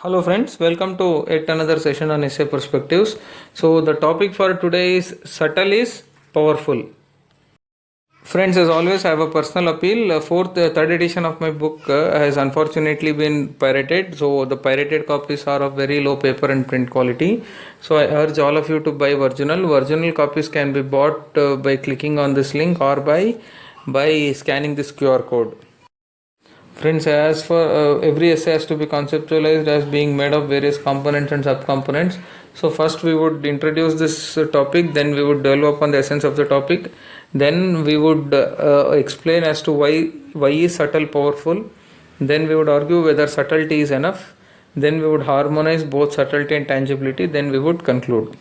Hello friends, welcome to yet another session on essay perspectives. So the topic for today is subtle is powerful. Friends, as always, I have a personal appeal. Third edition of my book has unfortunately been pirated. So the pirated copies are of very low paper and print quality. So I urge all of you to buy original. Original copies can be bought by clicking on this link or by scanning this QR code. Friends, as for every essay has to be conceptualized as being made of various components and subcomponents. So first we would introduce this topic, then we would develop on the essence of the topic, then we would explain as to why is subtle powerful, then we would argue whether subtlety is enough, then we would harmonize both subtlety and tangibility, then we would conclude.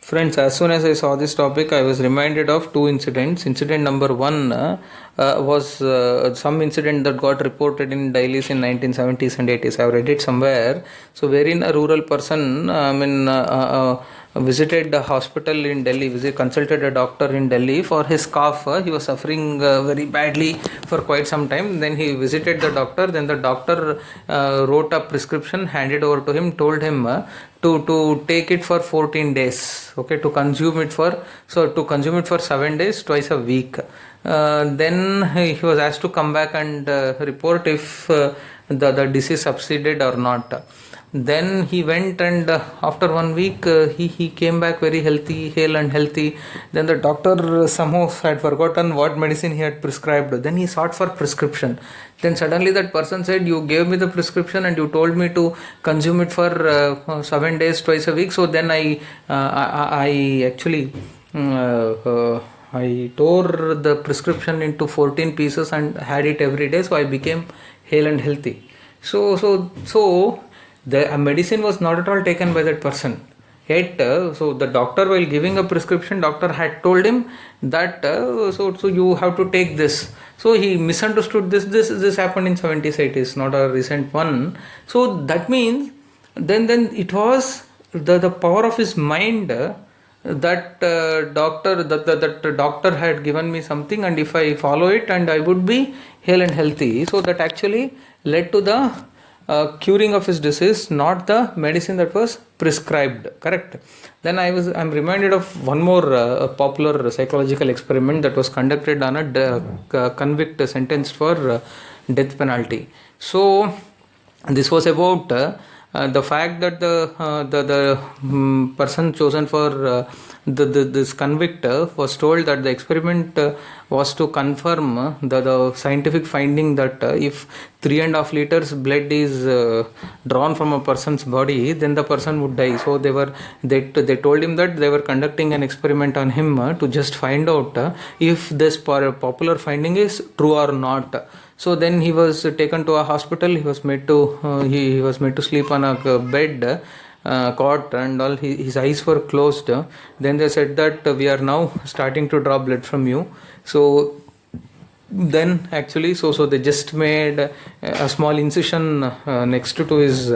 Friends, as soon as I saw this topic, I was reminded of two incidents. Incident number one was some incident that got reported in dailies in 1970s and 80s. I have read it somewhere. So, wherein a rural person, visited a hospital in Delhi, consulted a doctor in Delhi for his cough. He was suffering very badly for quite some time. Then he visited the doctor. Then the doctor wrote a prescription, handed over to him, told him to take it for 14 days. Okay, to consume it for 7 days, twice a week. Then he was asked to come back and report if the disease subsided or not. Then he went, and after 1 week he came back very healthy, hale and healthy. Then the doctor somehow had forgotten what medicine he had prescribed. Then he sought for prescription. Then suddenly that person said, "You gave me the prescription and you told me to consume it for 7 days, twice a week." So then I actually I tore the prescription into 14 pieces and had it every day. So I became hale and healthy. So the medicine was not at all taken by that person. Yet, so the doctor, while giving a prescription, doctor had told him that so you have to take this. So he misunderstood this. This happened in 70s, 80s, not a recent one. So that means then it was the power of his mind. That doctor had given me something, and if I follow it, and I would be hale and healthy. So that actually led to the curing of his disease, not the medicine that was prescribed. Correct. Then I'm reminded of one more popular psychological experiment that was conducted on a convict sentenced for death penalty. So this was about the fact that the person chosen for this convict was told that the experiment was to confirm the scientific finding that if 3.5 liters blood is drawn from a person's body, then the person would die. So they told him that they were conducting an experiment on him to just find out if this popular finding is true or not. So then he was taken to a hospital. He was made to sleep on a bed, cot, and all. His eyes were closed. Then they said that we are now starting to draw blood from you. So then actually, so they just made a small incision next to his,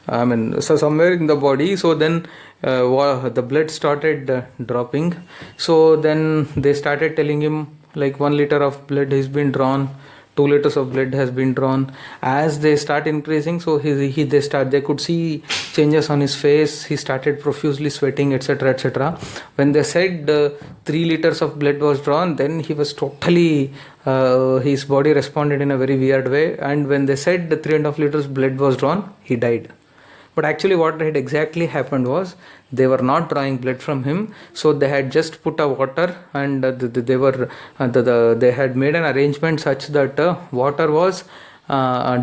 so somewhere in the body. So then the blood started dropping. So then they started telling him, like, 1 liter of blood has been drawn, 2 liters of blood has been drawn. As they start increasing, so they could see changes on his face. He started profusely sweating, etc., etc. When they said 3 liters of blood was drawn, then he was totally his body responded in a very weird way. And when they said the 3.5 liters blood was drawn, he died. But actually what had exactly happened was they were not drawing blood from him. So they had just put a water, and they had made an arrangement such that water was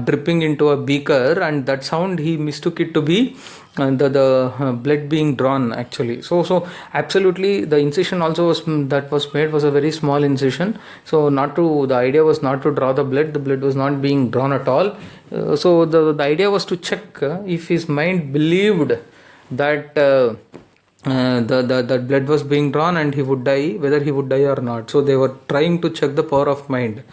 dripping into a beaker, and that sound he mistook it to be the blood being drawn actually. So absolutely the incision also was made was a very small incision. So the idea was not to draw the blood was not being drawn at all. So the idea was to check if his mind believed that the blood was being drawn and he would die, whether he would die or not. So they were trying to check the power of mind,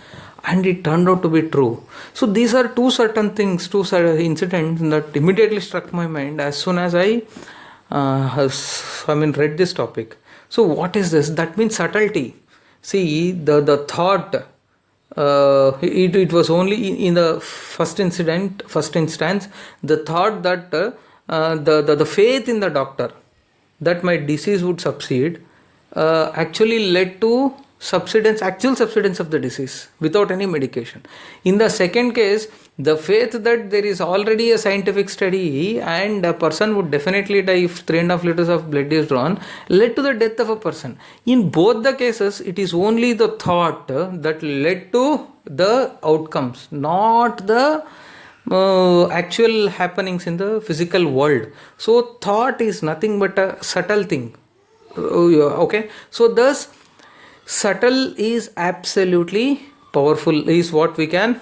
and it turned out to be true. So these are two incidents that immediately struck my mind as soon as I read this topic. So what is this? That means subtlety. See, the thought it was only in the first instance, the thought that the faith in the doctor that my disease would subside actually led to actual subsidence of the disease without any medication. In the second case, the faith that there is already a scientific study and a person would definitely die if 3.5 liters of blood is drawn led to the death of a person. In both the cases, it is only the thought that led to the outcomes, not the actual happenings in the physical world. So thought is nothing but a subtle thing. Okay, so thus subtle is absolutely powerful is what we can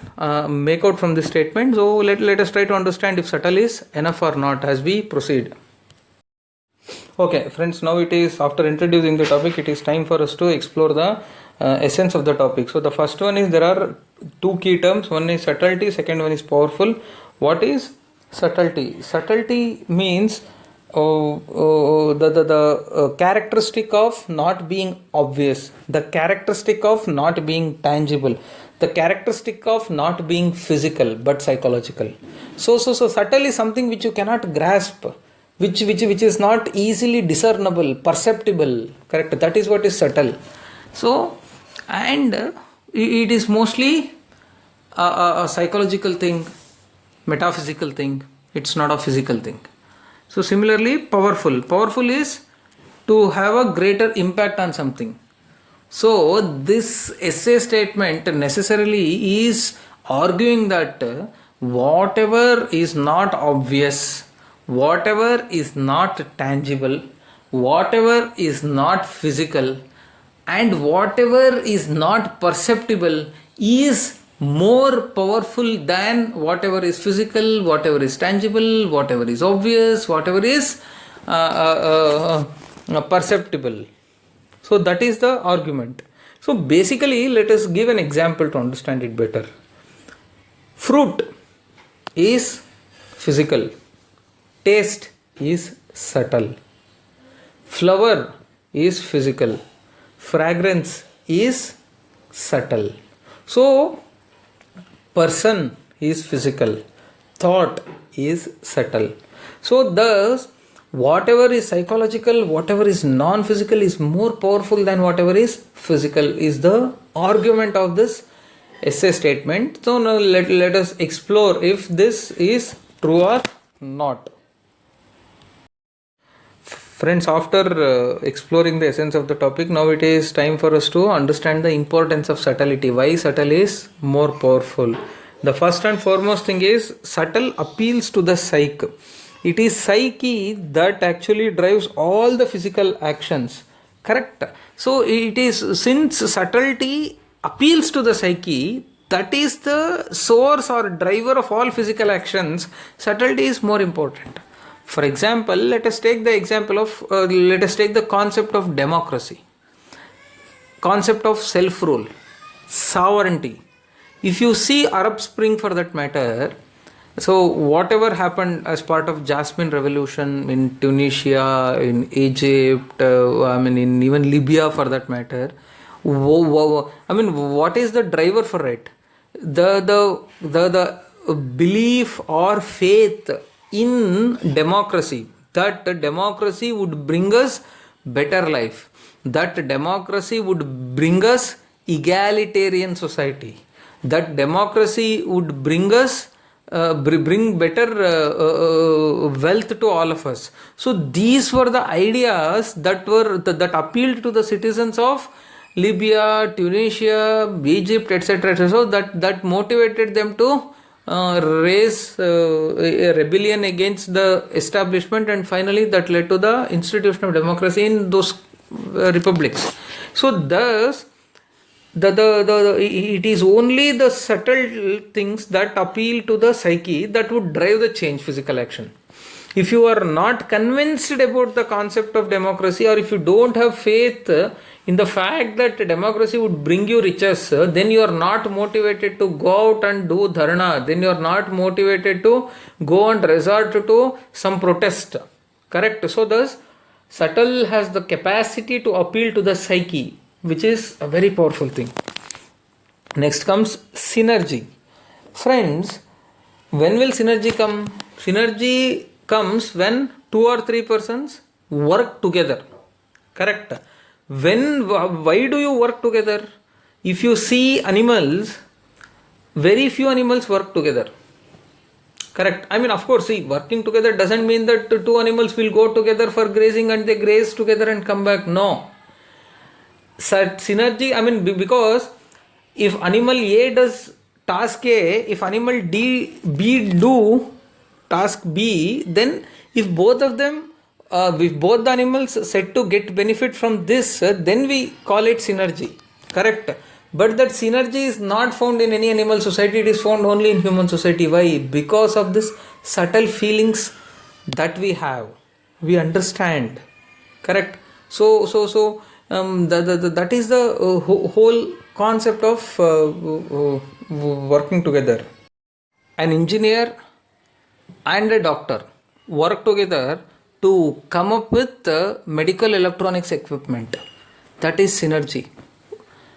make out from this statement. So let us try to understand if subtle is enough or not as we proceed. Okay friends, now it is, after introducing the topic, it is time for us to explore the essence of the topic. So the first one is, there are two key terms. One is subtlety, second one is powerful. What is subtlety? Subtlety means the characteristic of not being obvious, the characteristic of not being tangible, the characteristic of not being physical but psychological. So subtle is something which you cannot grasp, which is not easily discernible, perceptible. Correct? That is what is subtle. So, and it is mostly a psychological thing, metaphysical thing. It's not a physical thing. So similarly, powerful is to have a greater impact on something. So this essay statement necessarily is arguing that whatever is not obvious, whatever is not tangible, whatever is not physical, and whatever is not perceptible is more powerful than whatever is physical, whatever is tangible, whatever is obvious, whatever is perceptible. So that is the argument. So basically, let us give an example to understand it better. Fruit is physical, taste is subtle, flower is physical, fragrance is subtle. So person is physical, thought is subtle. So thus, whatever is psychological, whatever is non-physical is more powerful than whatever is physical, is the argument of this essay statement. So now let us explore if this is true or not. Friends, after exploring the essence of the topic, now it is time for us to understand the importance of subtlety. Why subtle is more powerful? The first and foremost thing is, subtle appeals to the psyche. It is psyche that actually drives all the physical actions. Correct? So it is, since subtlety appeals to the psyche, that is the source or driver of all physical actions, subtlety is more important. For example, let us take the concept of democracy, concept of self-rule, sovereignty. If you see Arab Spring for that matter, so whatever happened as part of Jasmine Revolution in Tunisia, in Egypt, in even Libya for that matter, what is the driver for it? The belief or faith in democracy, that democracy would bring us better life, that democracy would bring us egalitarian society, that democracy would bring us bring better wealth to all of us. So these were the ideas that appealed to the citizens of Libya, Tunisia, Egypt, etc. So that motivated them to raise a rebellion against the establishment, and finally that led to the institution of democracy in those republics. So thus it is only the subtle things that appeal to the psyche that would drive the change, physical action. If you are not convinced about the concept of democracy, or if you don't have faith in the fact that democracy would bring you riches, then you are not motivated to go out and do dharna, then you are not motivated to go and resort to some protest. Correct? So thus, subtle has the capacity to appeal to the psyche, which is a very powerful thing. Next comes synergy. Friends, when will synergy come? Synergy comes when 2 or 3 persons work together. Correct. Why do you work together? If you see animals, very few animals work together. Correct. I mean, of course, see, working together doesn't mean that two animals will go together for grazing and they graze together and come back. No. Synergy, I mean, because if animal A does task A, if animal B do task B, then if both of them, if both the animals said to get benefit from this, then we call it synergy. Correct. But that synergy is not found in any animal society, it is found only in human society. Why? Because of this subtle feelings that we have. We understand. Correct. So that is the whole concept of working together. An engineer and a doctor work together to come up with medical electronics equipment. That is synergy.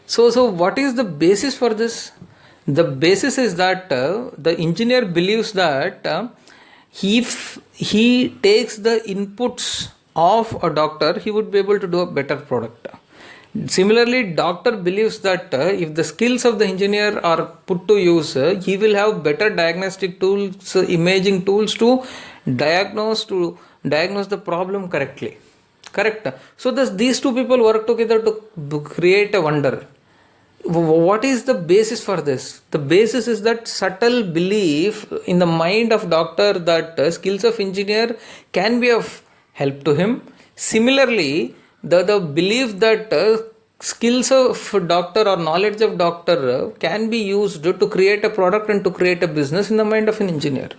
So what is the basis for this? The basis is that the engineer believes that if he takes the inputs of a doctor, he would be able to do a better product. Similarly, doctor believes that if the skills of the engineer are put to use, he will have better diagnostic tools, imaging tools to diagnose the problem correctly. Correct. So these two people work together to create a wonder. What is the basis for this? The basis is that subtle belief in the mind of doctor that skills of engineer can be of help to him. Similarly, the belief that skills of doctor or knowledge of doctor can be used to create a product and to create a business in the mind of an engineer.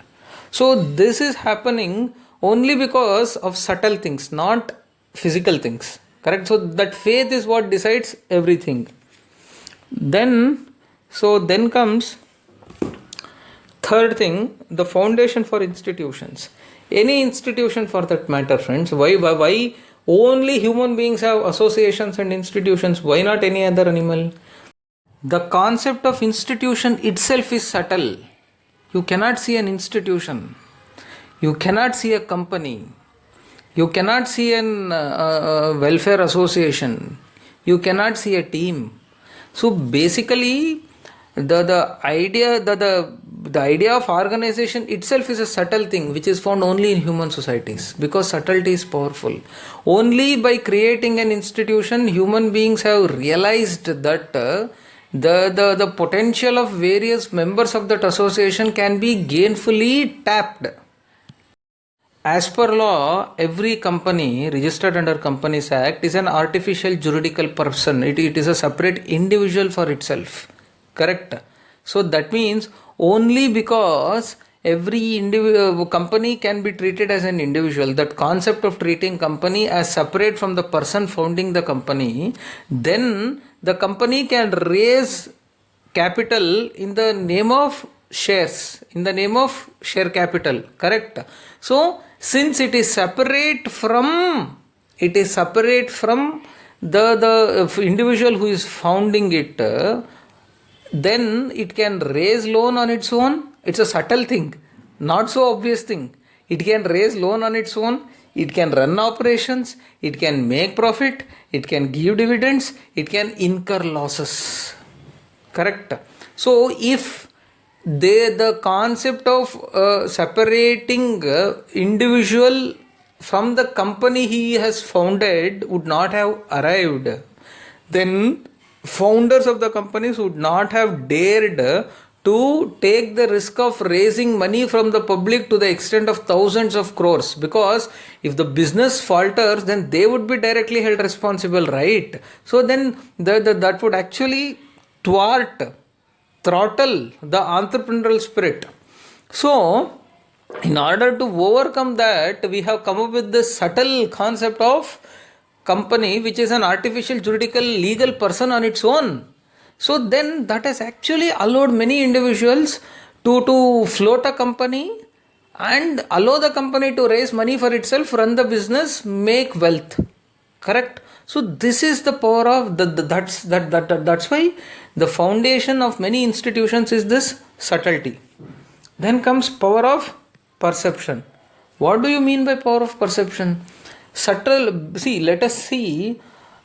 So this is happening only because of subtle things, not physical things. Correct. So that faith is what decides everything. Then comes third thing, the foundation for institutions. Any institution for that matter, friends. Why only human beings have associations and institutions? Why not any other animal? The concept of institution itself is subtle. You cannot see an institution. You cannot see a company. You cannot see an welfare association. You cannot see a team. So basically, the idea of organization itself is a subtle thing which is found only in human societies, because subtlety is powerful. Only by creating an institution, human beings have realized that the potential of various members of that association can be gainfully tapped. As per law, every company registered under Companies Act is an artificial juridical person. It is a separate individual for itself. Correct? So that means only because every company can be treated as an individual, that concept of treating company as separate from the person founding the company, then the company can raise capital in the name of shares, in the name of share capital. Correct? So since it is separate from the individual who is founding it, then it can raise loan on its own. It's a subtle thing, not so obvious thing. It can raise loan on its own. It can run operations. It can make profit. It can give dividends. It can incur losses. Correct? So if the concept of separating individual from the company he has founded would not have arrived, then founders of the companies would not have dared to take the risk of raising money from the public to the extent of thousands of crores, because if the business falters, then they would be directly held responsible, right? So then that would actually throttle the entrepreneurial spirit. So in order to overcome that, we have come up with this subtle concept of company, which is an artificial juridical legal person on its own. So then that has actually allowed many individuals to float a company and allow the company to raise money for itself, run the business, make wealth. Correct? So this is the power of that's why the foundation of many institutions is this subtlety. Then comes power of perception. What do you mean by power of perception? Subtle, see, let us see.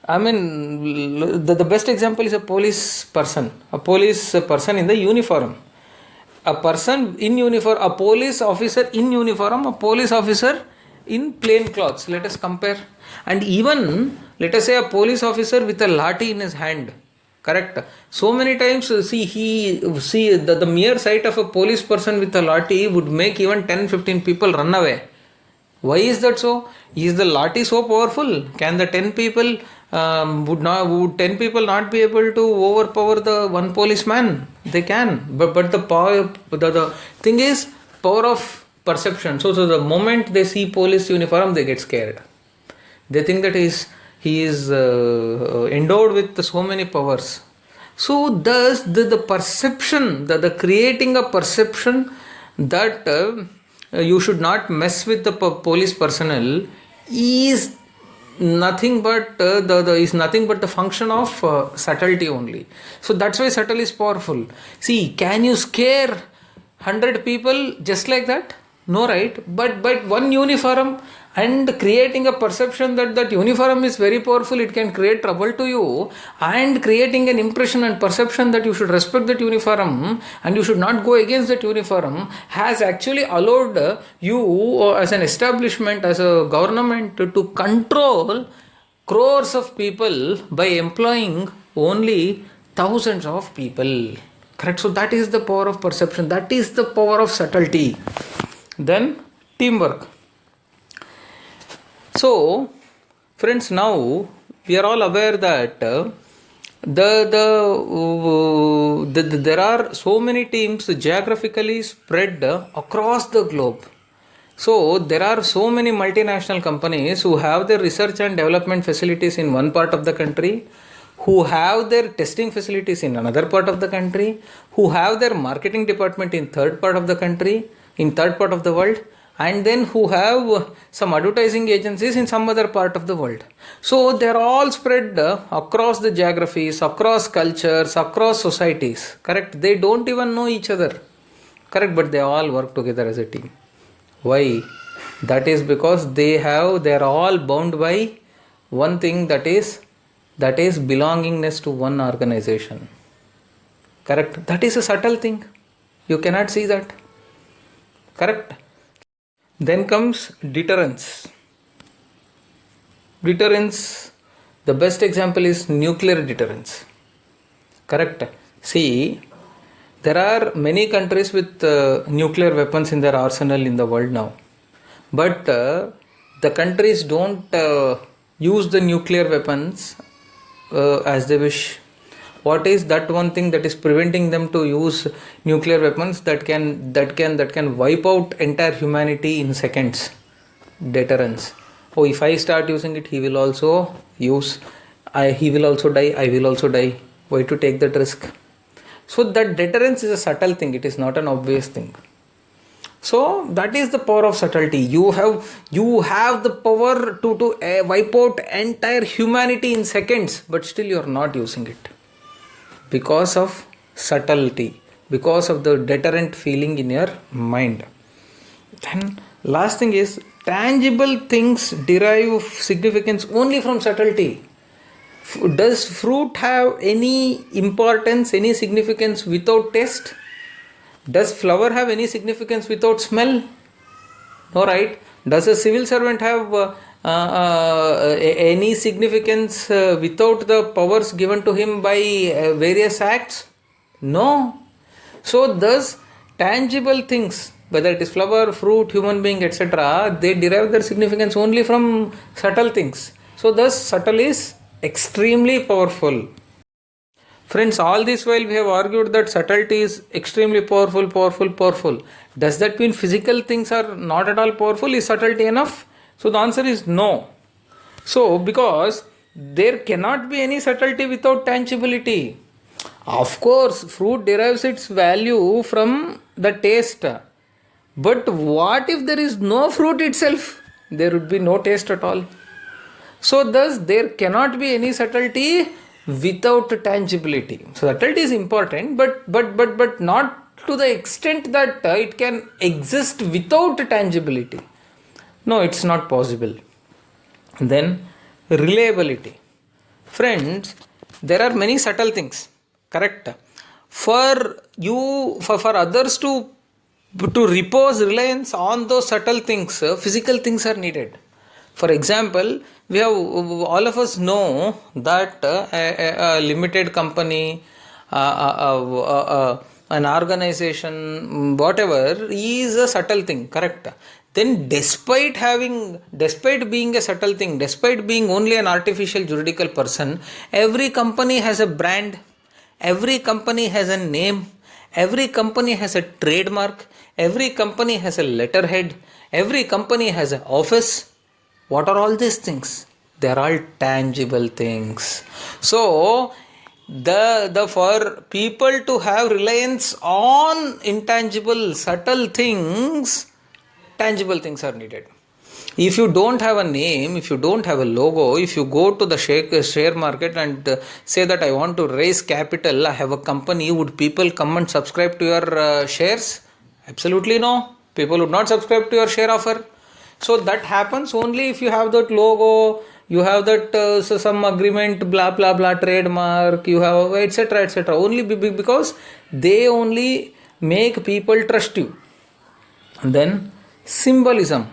I mean, the best example is a police person in the uniform. A person in uniform, a police officer in uniform, a police officer in plain clothes. Let us compare. And even, let us say, a police officer with a lathi in his hand. Correct. So many times, the mere sight of a police person with a lathi would make even 10-15 people run away. Why is that so? Is the lathi so powerful? Can the 10 people would 10 people not be able to overpower the one policeman? They can. But the power, the thing is power of perception. So the moment they see police uniform, they get scared. They think that he is endowed with so many powers. So thus the perception, the creating a perception that you should not mess with the police personnel is nothing but the function of subtlety only. So that's why subtle is powerful. See, can you scare 100 people just like that? No, right? But one uniform and creating a perception that uniform is very powerful, it can create trouble to you, and creating an impression and perception that you should respect that uniform and you should not go against that uniform has actually allowed you as an establishment, as a government, to control crores of people by employing only thousands of people. Correct? So that is the power of perception. That is the power of subtlety. Then teamwork. So, friends, now we are all aware that there are so many teams geographically spread across the globe. So there are so many multinational companies who have their research and development facilities in one part of the country, who have their testing facilities in another part of the country, who have their marketing department in third part of the country, in third part of the world, and then who have some advertising agencies in some other part of the world. So they are all spread across the geographies, across cultures, across societies. Correct? They don't even know each other. Correct? But they all work together as a team. Why? That is because they are all bound by one thing, that is belongingness to one organization. Correct? That is a subtle thing. You cannot see that. Correct? Then comes deterrence. Deterrence, the best example is nuclear deterrence. Correct? See, there are many countries with nuclear weapons in their arsenal in the world now. But the countries don't use the nuclear weapons as they wish. What is that one thing that is preventing them to use nuclear weapons that can wipe out entire humanity in seconds? Deterrence. Oh, if I start using it, he will also use. He will also die. I will also die. Why to take that risk? So that deterrence is a subtle thing. It is not an obvious thing. So that is the power of subtlety. You have the power to wipe out entire humanity in seconds, but still you are not using it. Because of subtlety, because of the deterrent feeling in your mind. Then last thing is, tangible things derive significance only from subtlety. Does fruit have any importance, any significance without taste? Does flower have any significance without smell? No, right? Does a civil servant have any significance without the powers given to him by various acts? No. So thus tangible things, whether it is flower, fruit, human being, etc., they derive their significance only from subtle things. So thus subtle is extremely powerful. Friends, all this while we have argued that subtlety is extremely powerful. Does that mean physical things are not at all powerful? Is subtlety enough? So the answer is no. So because there cannot be any subtlety without tangibility. Of course, fruit derives its value from the taste. But what if there is no fruit itself? There would be no taste at all. So thus there cannot be any subtlety without tangibility. So subtlety is important, but not to the extent that it can exist without tangibility. No, it's not possible. Then reliability. Friends, there are many subtle things, correct? For you, for others to repose reliance on those subtle things, physical things are needed. For example, we have all of us know that a limited company, an organization, whatever is a subtle thing, correct? Then despite being a subtle thing, despite being only an artificial juridical person, every company has a brand, every company has a name, every company has a trademark, every company has a letterhead, every company has an office. What are all these things? They are all tangible things. So the for people to have reliance on intangible, subtle things, tangible things are needed. If you don't have a name, if you don't have a logo, if you go to the share market and say that I want to raise capital, I have a company, would people come and subscribe to your shares? Absolutely no. People would not subscribe to your share offer. So that happens only if you have that logo, you have that some agreement, blah blah blah, trademark, you have etc etc. Only because they only make people trust you. And then symbolism.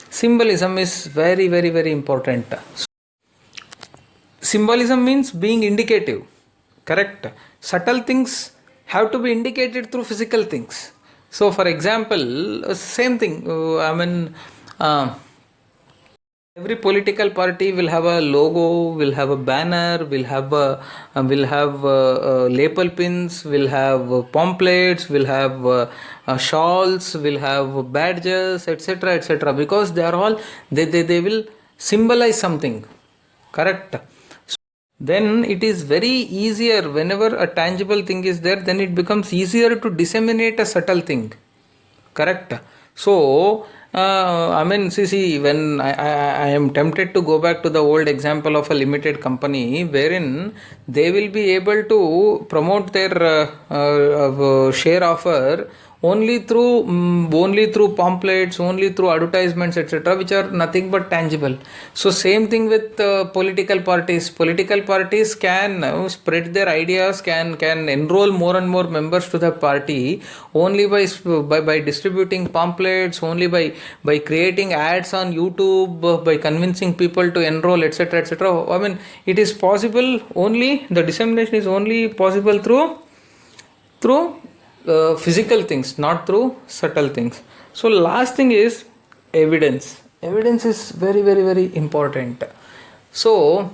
Symbolism is very very very important. Symbolism means being indicative, correct? Subtle things have to be indicated through physical things. So for example, same thing, every political party will have a logo, will have a banner, will have lapel pins, will have pamphlets, will have shawls, will have badges, etc etc, because they are all they will symbolize something, correct? Then it is very easier whenever a tangible thing is there, then it becomes easier to disseminate a subtle thing, correct? So see, when I am tempted to go back to the old example of a limited company wherein they will be able to promote their share offer only through pamphlets, only through advertisements, etc., which are nothing but tangible. So same thing with political parties. Political parties can spread their ideas, can enroll more and more members to the party only by distributing pamphlets, only by creating ads on YouTube, by convincing people to enroll, etc etc. I mean, it is possible only, the dissemination is only possible through physical things, not through subtle things. So last thing is evidence. Evidence is very very very important. So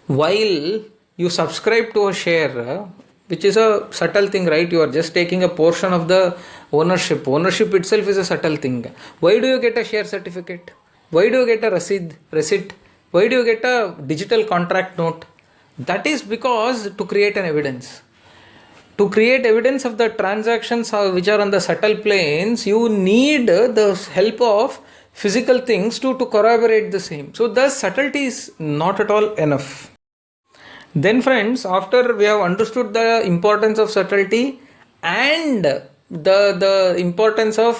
while you subscribe to a share, which is a subtle thing, right? You are just taking a portion of the ownership. Ownership itself is a subtle thing. Why do you get a share certificate? Why do you get a receipt? Why do you get a digital contract note? That is because to create an evidence. To create evidence of the transactions which are on the subtle planes, you need the help of physical things to corroborate the same. So thus subtlety is not at all enough. Then friends, after we have understood the importance of subtlety and the importance of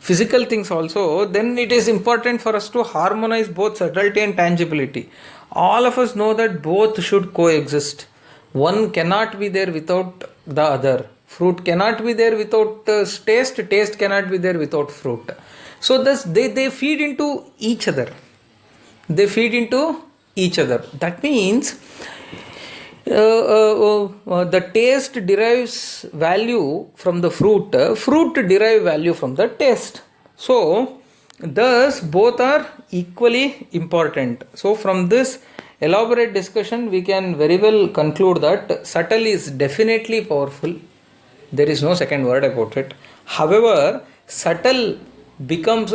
physical things also, then it is important for us to harmonize both subtlety and tangibility. All of us know that both should coexist. One cannot be there without the other. Fruit cannot be there without taste. Taste cannot be there without fruit. So thus they feed into each other. They feed into each other. That means the taste derives value from the fruit. Fruit derive value from the taste. So thus both are equally important. So from this elaborate discussion, we can very well conclude that subtle is definitely powerful. There is no second word about it. However, subtle becomes,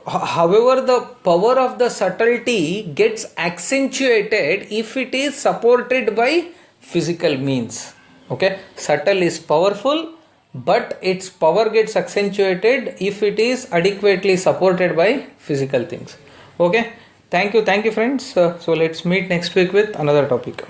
however, the power of the subtlety gets accentuated if it is supported by physical means. Okay, subtle is powerful, but its power gets accentuated if it is adequately supported by physical things. Okay. Thank you friends. So let's meet next week with another topic.